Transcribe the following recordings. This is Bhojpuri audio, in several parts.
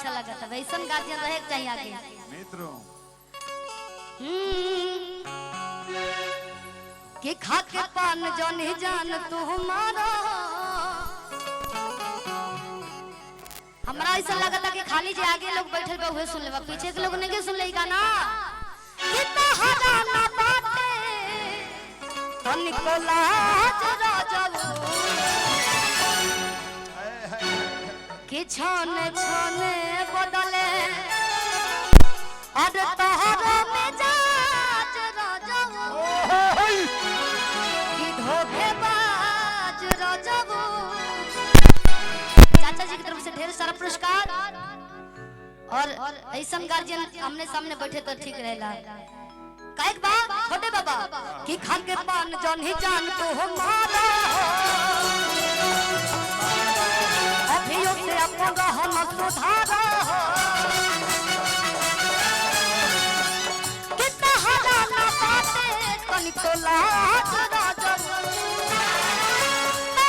अच्छा लगा था। वैसन गार्जियन रहे चाहिए आगे मित्रों कि खा के पान जानी जान तू हमारा। हमरा ऐसा लगा था कि खाली जे आगे लोग बैठे बा हुए सुन लेबा, पीछे के लोग नहीं सुन ले गाना। कितना हरा ना बाटे तो निकोला जरा जाऊ कि छाने छाने बदले अरे तोहरा में जाज राजाऊ कि धोखेबाज राजाऊ। चाचा जी की तरफ से ढेर सारा पुरस्कार और ऐसा गार्जियन आमने सामने बैठे तो ठीक रहेला। काहे बा छोटे बाबा कि खा के पान जान ही जान तू हमारा अभियोग से अपन हम सुधारा। कितना हरा ना पाते तनिको लाज राजाऊ,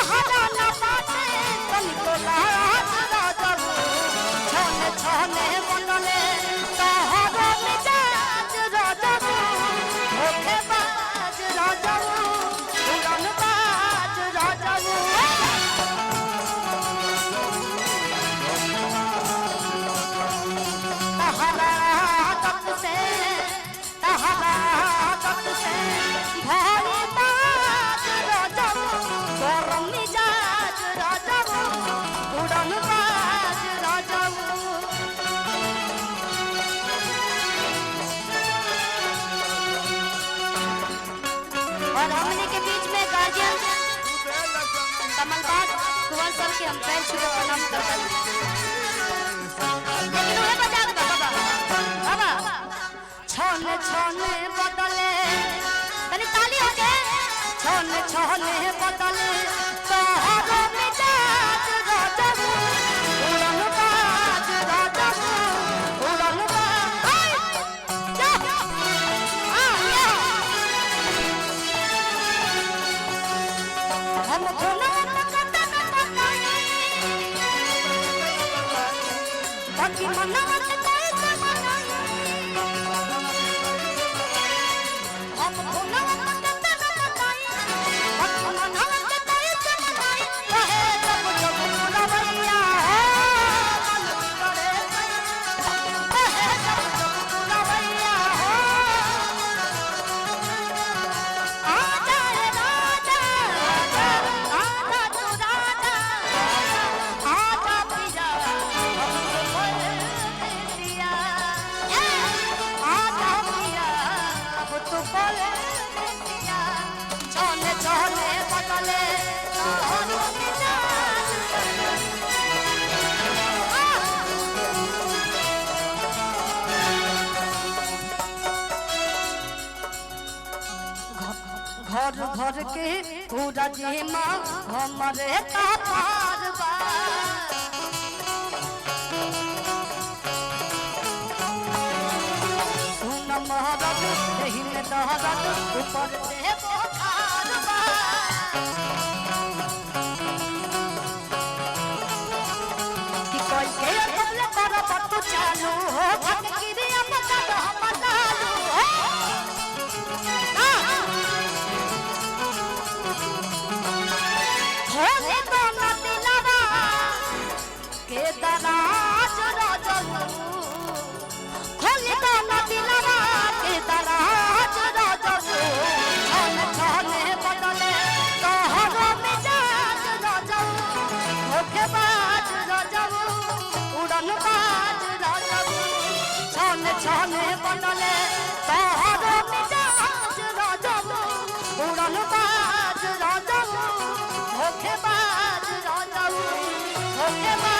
हरा ना पाते तनिको लाज राजाऊ। छाने छाने बनले तोहरा मिजाज राजाऊ, धोखेबाज राजाऊ, उड़नबाज राजाऊ। और हमने के बीच में गार्जियन कमलबाग कुंवर सर के हम पैर छू के प्रणाम करते हैं। लेकिन उन्हें बजा दो बाबा बाबा छाने छाने बदले तनी ताली हो के छाने छाने बदले तोहरा मिजाज राजाऊ, उड़नबाज राजाऊ, उड़नबाज जा हम भोला कते न बताई बाकी मनवा के कैसे मनाई। हम भोला कते न बताई बाकी मनवा के कैसे मनाई। कहे जब जब भोला भैया मन करे कहे जब जब भोला भैया आ जाए राजा आजा तू राजा आजा पिया हमको बोल दिया आजा पिया अब तू बोल दिया। छाने छाने बदले तोहरा मिजाज घर घर के पूरा जेमा हमारे पार बा। सुन महाराज यही में दहरत ऊपर से बोखार बा। कि कोई के बोले कर पत्तू चालू हो भटकी अपना तो हम चालू हो। खोले तो न दिलवा के दराज राजाऊ, खोले तो न दिलवा के दराज राजाऊ। छाने छाने बदले तोहरा मिजाज राजाऊ, धोखेबाज राजाऊ, उड़नबाज राजाऊ। छाने छाने बदले तोहरा मिजाज राजाऊ, उड़नबाज राजाऊ, धोखेबाज राजाऊ, धोखेबाज।